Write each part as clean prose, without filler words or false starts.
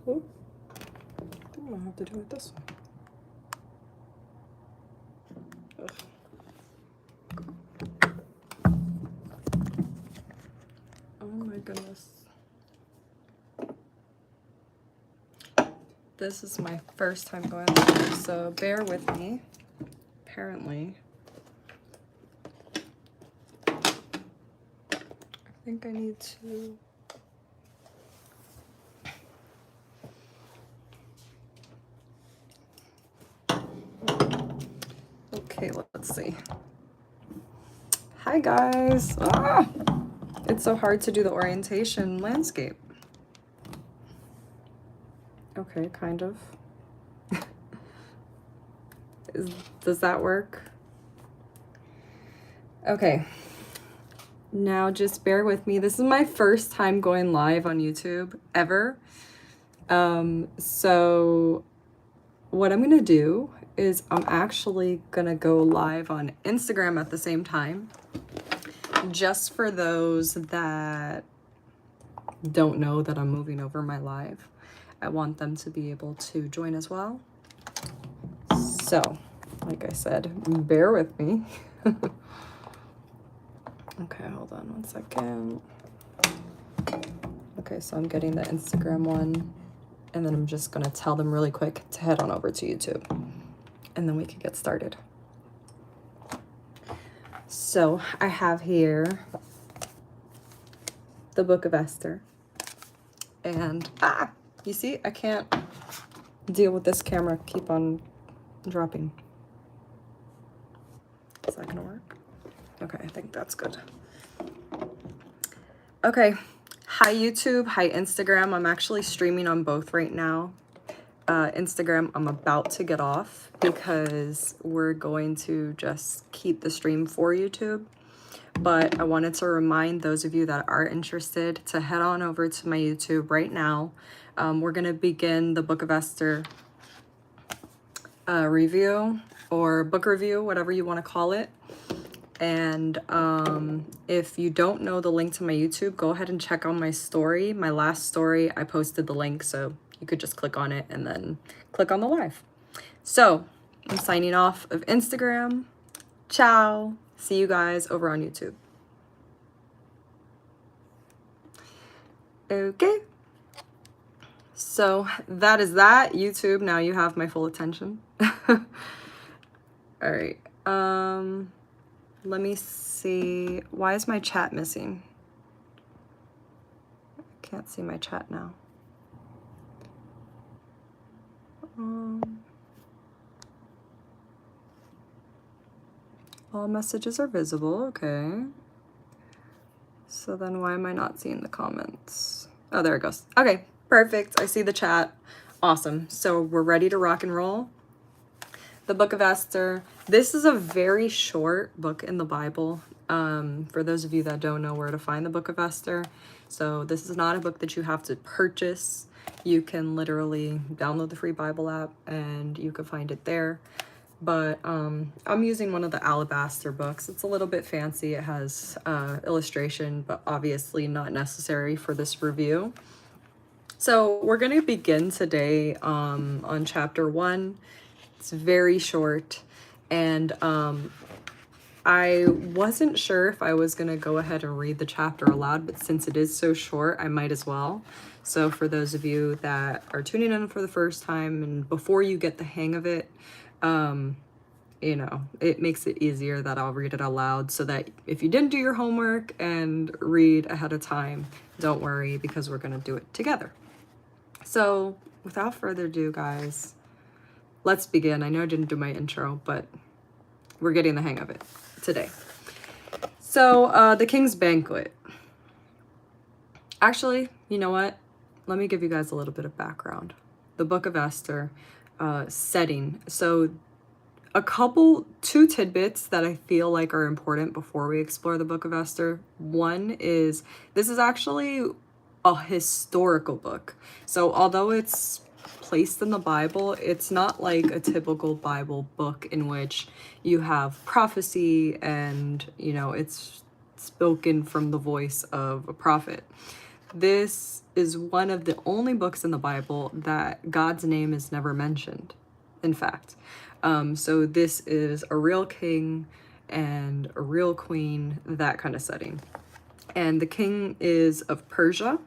Oh, I'm gonna have to do it this way. Ugh. Oh my goodness. This is my first time going live, so bear with me. Apparently, I think I need to. Okay, let's see. Hi guys. Ah! It's so hard to do the orientation landscape. Okay, kind of. Does that work? Okay. Now just bear with me. This is my first time going live on YouTube ever. So what I'm gonna do is I'm actually gonna go live on Instagram at the same time. Just for those that don't know that I'm moving over my live, I want them to be able to join as well. So, like I said, bear with me. Okay, hold on one second. Okay, so I'm getting the Instagram one, and then I'm just gonna tell them really quick to head on over to YouTube, and then we can get started. So I have here the Book of Esther, and you see, I can't deal with this camera keep on dropping. Is that gonna work? Okay, I think that's good. Okay, hi YouTube, hi Instagram. I'm actually streaming on both right now. Instagram, I'm about to get off because we're going to just keep the stream for YouTube. But I wanted to remind those of you that are interested to head on over to my YouTube right now. We're going to begin the Book of Esther review or book review, whatever you want to call it. And if you don't know the link to my YouTube, go ahead and check out my story. My last story, I posted the link, so you could just click on it and then click on the live. So I'm signing off of Instagram. Ciao. See you guys over on YouTube. Okay. So that is that. YouTube, now you have my full attention. All right. Let me see. Why is my chat missing? I can't see my chat now. All messages are visible. Okay. So then why am I not seeing the comments? Oh, there it goes. Okay, perfect. I see the chat. Awesome. So we're ready to rock and roll. The Book of Esther. This is a very short book in the Bible. For those of you that don't know where to find the Book of Esther. So this is not a book that you have to purchase. You can literally download the free Bible app and you can find it there. But I'm using one of the Alabaster books. It's a little bit fancy. It has illustration, but obviously not necessary for this review. So we're going to begin today on chapter 1. It's very short, and I wasn't sure if I was going to go ahead and read the chapter aloud, but since it is so short, I might as well. So for those of you that are tuning in for the first time and before you get the hang of it, you know, it makes it easier that I'll read it aloud so that if you didn't do your homework and read ahead of time, don't worry because we're going to do it together. So without further ado, guys, let's begin. I know I didn't do my intro, but we're getting the hang of it today. So the King's Banquet. Actually, you know what? Let me give you guys a little bit of background. The Book of Esther setting. So two tidbits that I feel like are important before we explore the Book of Esther. One is, this is actually a historical book. So although it's placed in the Bible, it's not like a typical Bible book in which you have prophecy and, you know, it's spoken from the voice of a prophet. This is one of the only books in the Bible that God's name is never mentioned, in fact. So this is a real king and a real queen, that kind of setting. And the king is of Persia,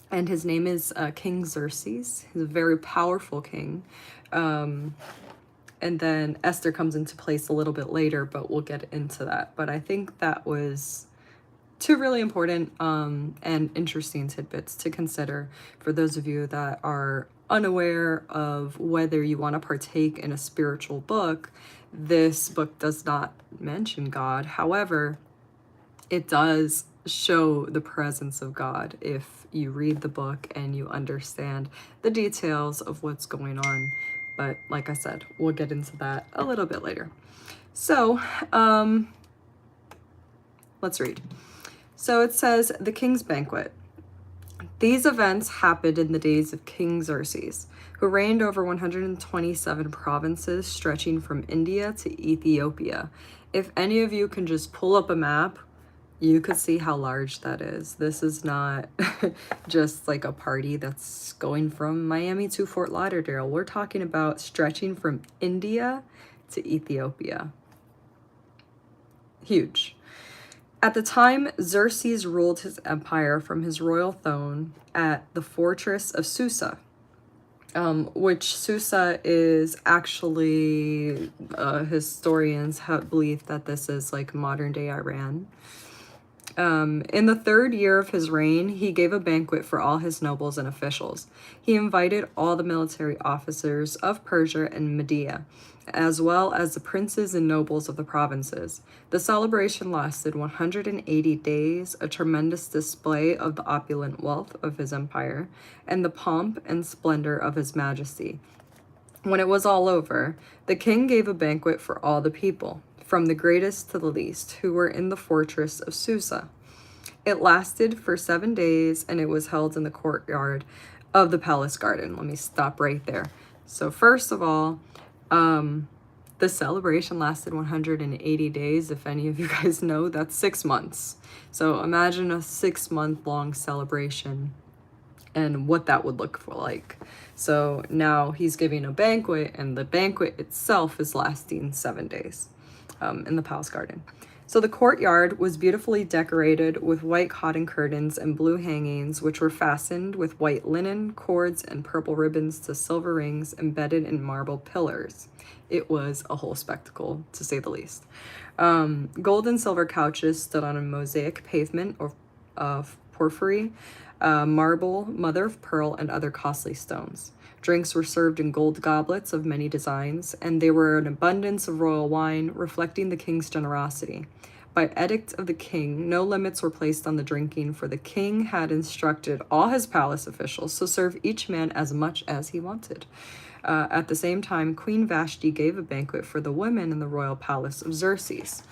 and his name is King Xerxes. He's a very powerful king. And then Esther comes into place a little bit later, but we'll get into that. But I think that was two really important and interesting tidbits to consider for those of you that are unaware of whether you want to partake in a spiritual book. This book does not mention God. However, it does show the presence of God if you read the book and you understand the details of what's going on. But like I said, we'll get into that a little bit later. So let's read. So it says, the king's banquet. These events happened in the days of King Xerxes, who reigned over 127 provinces stretching from India to Ethiopia. If any of you can just pull up a map, you could see how large that is. This is not just like a party that's going from Miami to Fort Lauderdale. We're talking about stretching from India to Ethiopia. Huge. At the time, Xerxes ruled his empire from his royal throne at the fortress of Susa, which Susa is actually, historians have believed that this is like modern day Iran. In the 3rd year of his reign, he gave a banquet for all his nobles and officials. He invited all the military officers of Persia and Media, as well as the princes and nobles of the provinces. The celebration lasted 180 days, a tremendous display of the opulent wealth of his empire and the pomp and splendor of his majesty. When it was all over, the king gave a banquet for all the people, from the greatest to the least, who were in the fortress of Susa. It lasted for 7 days, and it was held in the courtyard of the palace garden. Let me stop right there. So first of all, the celebration lasted 180 days. If any of you guys know, that's 6 months. So imagine a 6-month-long celebration and what that would look like. So now he's giving a banquet, and the banquet itself is lasting 7 days. In the palace garden. So the courtyard was beautifully decorated with white cotton curtains and blue hangings, which were fastened with white linen cords and purple ribbons to silver rings embedded in marble pillars. It was a whole spectacle, to say the least. Gold and silver couches stood on a mosaic pavement of porphyry, marble, mother of pearl, and other costly stones. Drinks were served in gold goblets of many designs, and there were an abundance of royal wine, reflecting the king's generosity. By edict of the king, no limits were placed on the drinking, for the king had instructed all his palace officials to serve each man as much as he wanted. At the same time, Queen Vashti gave a banquet for the women in the royal palace of Xerxes.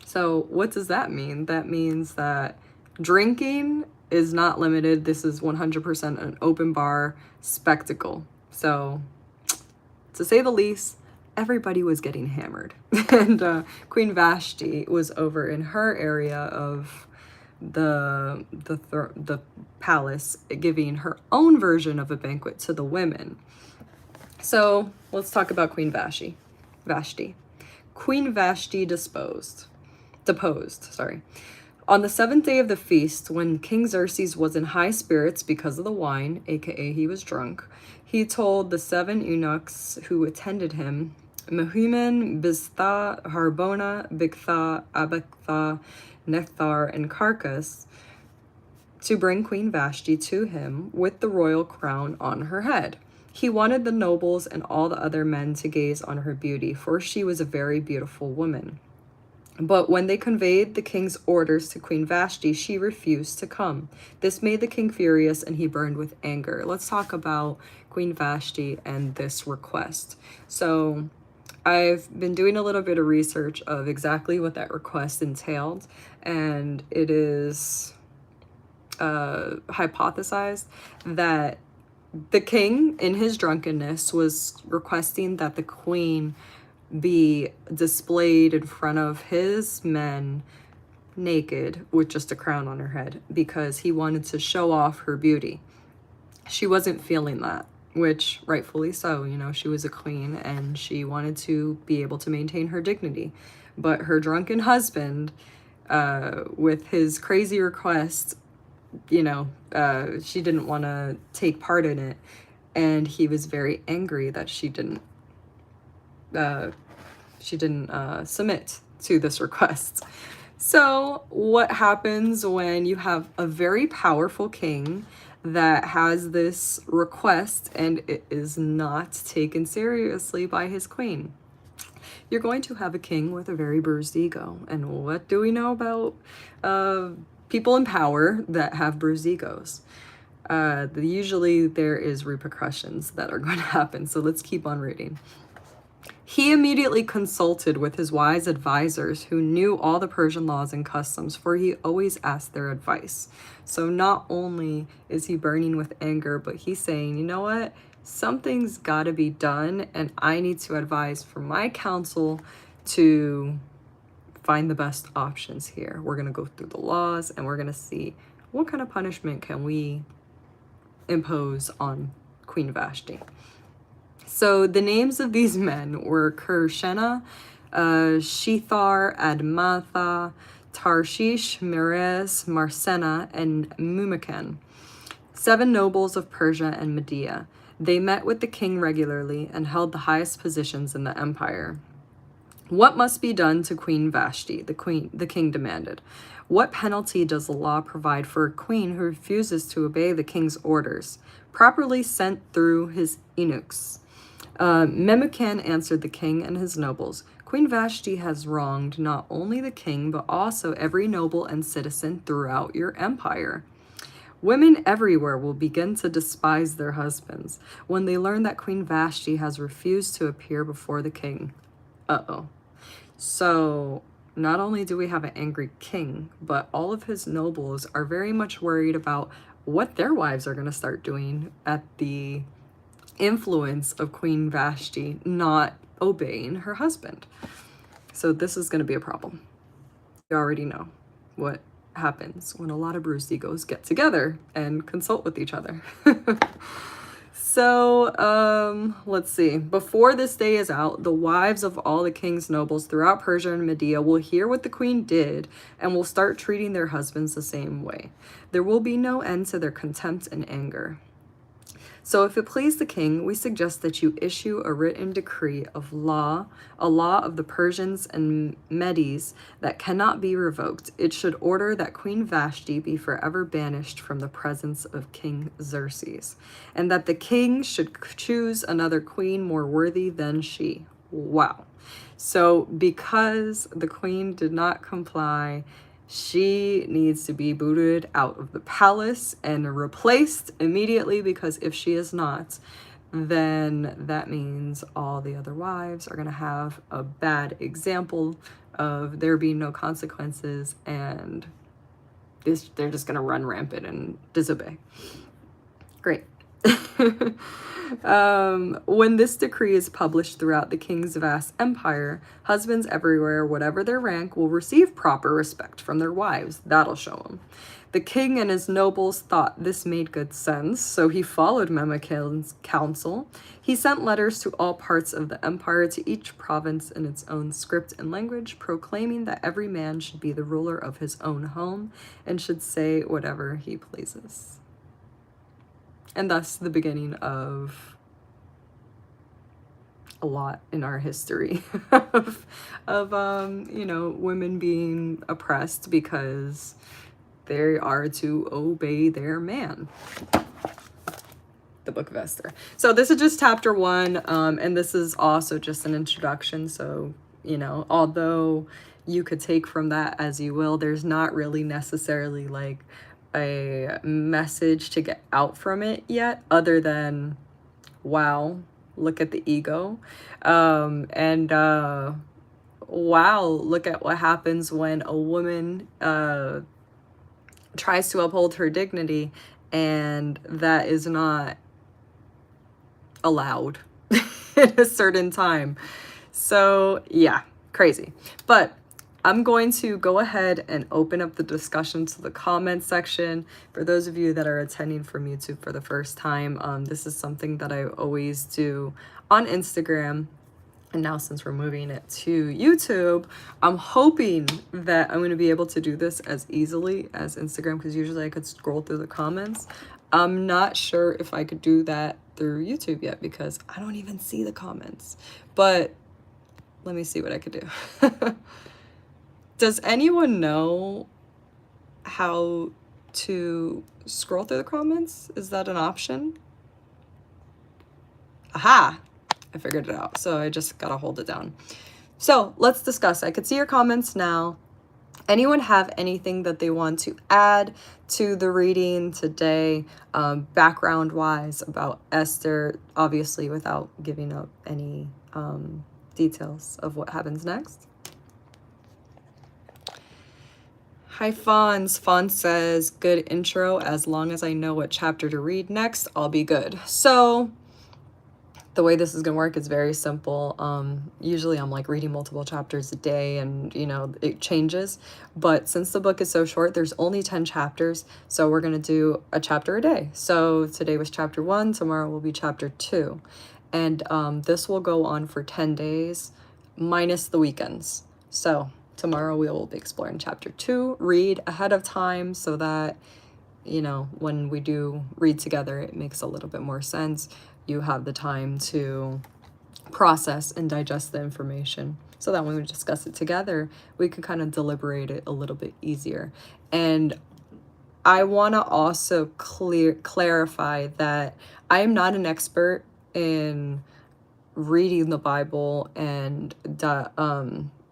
So what does that mean? That means that drinking is not limited. This is 100% an open bar spectacle. So, to say the least, everybody was getting hammered. And Queen Vashti was over in her area of the palace, giving her own version of a banquet to the women. So, let's talk about Queen Vashti. Queen Vashti deposed. On the 7th day of the feast, when King Xerxes was in high spirits because of the wine, aka he was drunk, he told the 7 eunuchs who attended him, Mehuman, Biztha, Harbona, Bigtha, Abagtha, Nephthar, and Carcass, to bring Queen Vashti to him with the royal crown on her head. He wanted the nobles and all the other men to gaze on her beauty, for she was a very beautiful woman. But when they conveyed the king's orders to Queen Vashti, she refused to come. This made the king furious, and he burned with anger. Let's talk about Queen Vashti and this request. So I've been doing a little bit of research of exactly what that request entailed, and it is hypothesized that the king, in his drunkenness, was requesting that the queen be displayed in front of his men naked with just a crown on her head because he wanted to show off her beauty. She wasn't feeling that, which rightfully so. You know, she was a queen and she wanted to be able to maintain her dignity. But her drunken husband, with his crazy request, you know, she didn't want to take part in it. And he was very angry that she didn't submit to this request. So what happens when you have a very powerful king that has this request and it is not taken seriously by his queen? You're going to have a king with a very bruised ego. And what do we know about people in power that have bruised egos? Usually there is repercussions that are going to happen. So let's keep on reading. He immediately consulted with his wise advisors who knew all the Persian laws and customs, for he always asked their advice. So not only is he burning with anger, but he's saying, you know what? Something's got to be done, and I need to advise from my counsel to find the best options here. We're going to go through the laws, and we're going to see what kind of punishment can we impose on Queen Vashti. So the names of these men were Kershena, Shethar, Admatha, Tarshish, Meres, Marsena, and Mumakan, 7 nobles of Persia and Media. They met with the king regularly and held the highest positions in the empire. What must be done to Queen Vashti? The king demanded. What penalty does the law provide for a queen who refuses to obey the king's orders, properly sent through his eunuchs? Memucan answered the king and his nobles, Queen Vashti has wronged not only the king, but also every noble and citizen throughout your empire. Women everywhere will begin to despise their husbands when they learn that Queen Vashti has refused to appear before the king. Uh-oh. So not only do we have an angry king, but all of his nobles are very much worried about what their wives are going to start doing at the influence of Queen Vashti not obeying her husband. So this is going to be a problem. You already know what happens when a lot of bruised egos get together and consult with each other. So let's see. Before this day is out, the wives of all the king's nobles throughout Persia and Media will hear what the queen did and will start treating their husbands the same way. There will be no end to their contempt and anger. So if it please the king, we suggest that you issue a written decree of law, a law of the Persians and Medes that cannot be revoked. It should order that Queen Vashti be forever banished from the presence of King Xerxes, and that the king should choose another queen more worthy than she. Wow. So because the queen did not comply, she needs to be booted out of the palace and replaced immediately, because if she is not, then that means all the other wives are going to have a bad example of there being no consequences, and they're just going to run rampant and disobey. Great. When this decree is published throughout the king's vast empire, husbands everywhere, whatever their rank, will receive proper respect from their wives. That'll show them. The king and his nobles thought this made good sense, so he followed Memucan's counsel. He sent letters to all parts of the empire, to each province in its own script and language, proclaiming that every man should be the ruler of his own home and should say whatever he pleases. And thus the beginning of a lot in our history of women being oppressed because they are to obey their man. The Book of Esther. So this is just chapter 1, and this is also just an introduction. So, although you could take from that as you will, there's not really necessarily like a message to get out from it yet, other than, wow, look at the ego, and wow, look at what happens when a woman tries to uphold her dignity and that is not allowed at a certain time. So yeah, crazy. But I'm going to go ahead and open up the discussion to the comment section. For those of you that are attending from YouTube for the first time, this is something that I always do on Instagram. And now since we're moving it to YouTube, I'm hoping that I'm going to be able to do this as easily as Instagram, because usually I could scroll through the comments. I'm not sure if I could do that through YouTube yet, because I don't even see the comments. But let me see what I could do. Does anyone know how to scroll through the comments? Is that an option? Aha! I figured it out. So I just gotta hold it down. So let's discuss. I could see your comments now. Anyone have anything that they want to add to the reading today, background wise, about Esther, obviously without giving up any details of what happens next? Hi, Fonz. Fonz says, good intro. As long as I know what chapter to read next, I'll be good. So the way this is going to work is very simple. Usually I'm like reading multiple chapters a day, and you know, it changes. But since the book is so short, there's only 10 chapters. So we're going to do a chapter a day. So today was chapter 1. Tomorrow will be chapter 2. And this will go on for 10 days minus the weekends. So tomorrow we will be exploring chapter 2. Read ahead of time so that, you know, when we do read together, it makes a little bit more sense. You have the time to process and digest the information, so that when we discuss it together, we can kind of deliberate it a little bit easier. And I want to also clarify that I am not an expert in reading the Bible and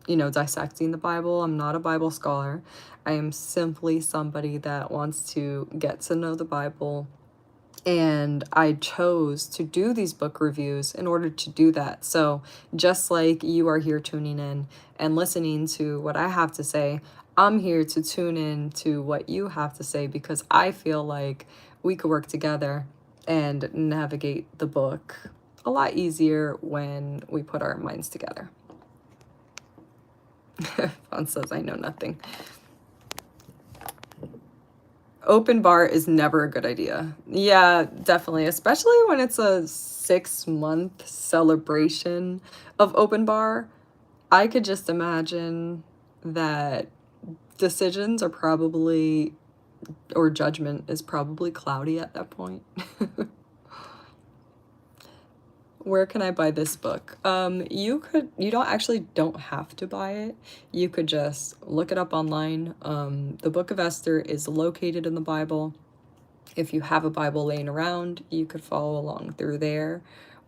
you know, dissecting the Bible. I'm not a Bible scholar. I am simply somebody that wants to get to know the Bible, and I chose to do these book reviews in order to do that. So just like you are here tuning in and listening to what I have to say, I'm here to tune in to what you have to say, because I feel like we could work together and navigate the book a lot easier when we put our minds together. Fawn says, I know nothing. Open bar is never a good idea. Yeah, definitely, especially when it's a 6-month celebration of open bar. I could just imagine that decisions are probably, or judgment is probably cloudy at that point. Where can I buy this book? You don't have to buy it. You could just look it up online. The Book of Esther is located in the Bible. If you have a Bible laying around, you could follow along through there.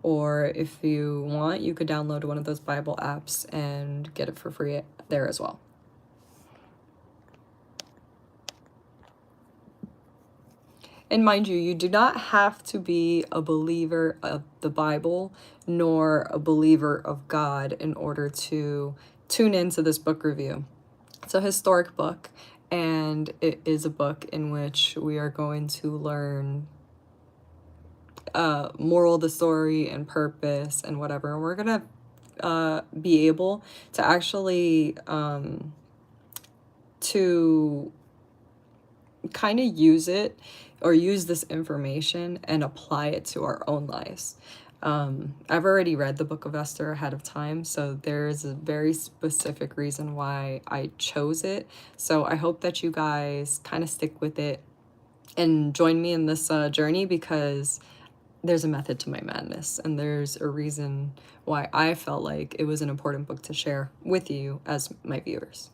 Or if you want, you could download one of those Bible apps and get it for free there as well. And mind you, you do not have to be a believer of the Bible nor a believer of God in order to tune into this book review. It's a historic book, and it is a book in which we are going to learn moral of the story and purpose and whatever. And we're going to be able to actually to kind of use it, or use this information and apply it to our own lives. I've already read the Book of Esther ahead of time, so there's a very specific reason why I chose it. So I hope that you guys kind of stick with it and join me in this journey, because there's a method to my madness, and there's a reason why I felt like it was an important book to share with you as my viewers.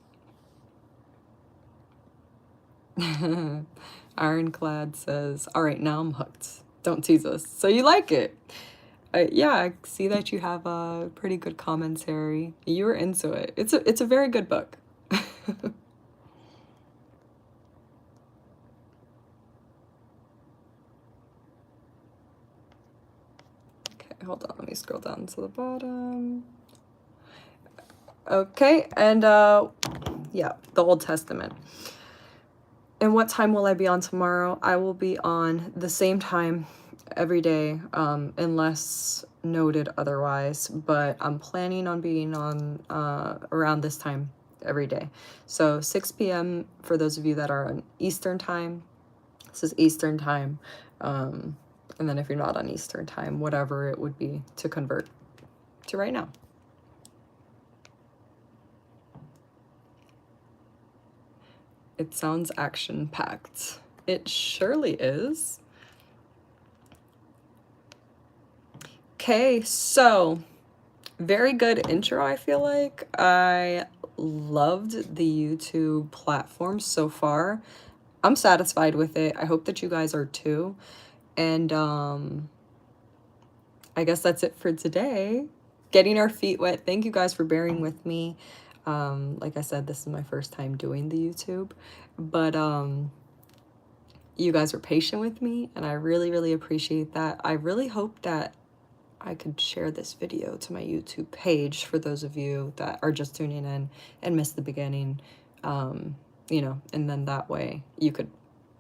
Ironclad says, all right, now I'm hooked. Don't tease us. So you like it. Yeah, I see that you have a pretty good commentary. You were into it. It's a very good book. Okay, hold on. Let me scroll down to the bottom. Okay, and yeah, the Old Testament. And what time will I be on tomorrow? I will be on the same time every day, unless noted otherwise, but I'm planning on being on around this time every day. So 6 p.m. for those of you that are on Eastern time. This is Eastern time. And then if you're not on Eastern time, whatever it would be to convert to right now. It sounds action-packed. It surely is. Okay, so very good intro, I feel like. I loved the YouTube platform so far. I'm satisfied with it. I hope that you guys are too. And I guess that's it for today. Getting our feet wet. Thank you guys for bearing with me. Like I said, this is my first time doing the YouTube, but you guys were patient with me, and I really, really appreciate that. I really hope that I could share this video to my YouTube page for those of you that are just tuning in and missed the beginning, you know, and then that way you could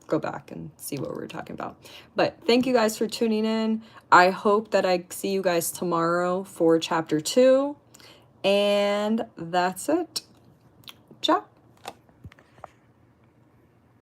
go back and see what we were talking about. But thank you guys for tuning in. I hope that I see you guys tomorrow for chapter 2, and that's it.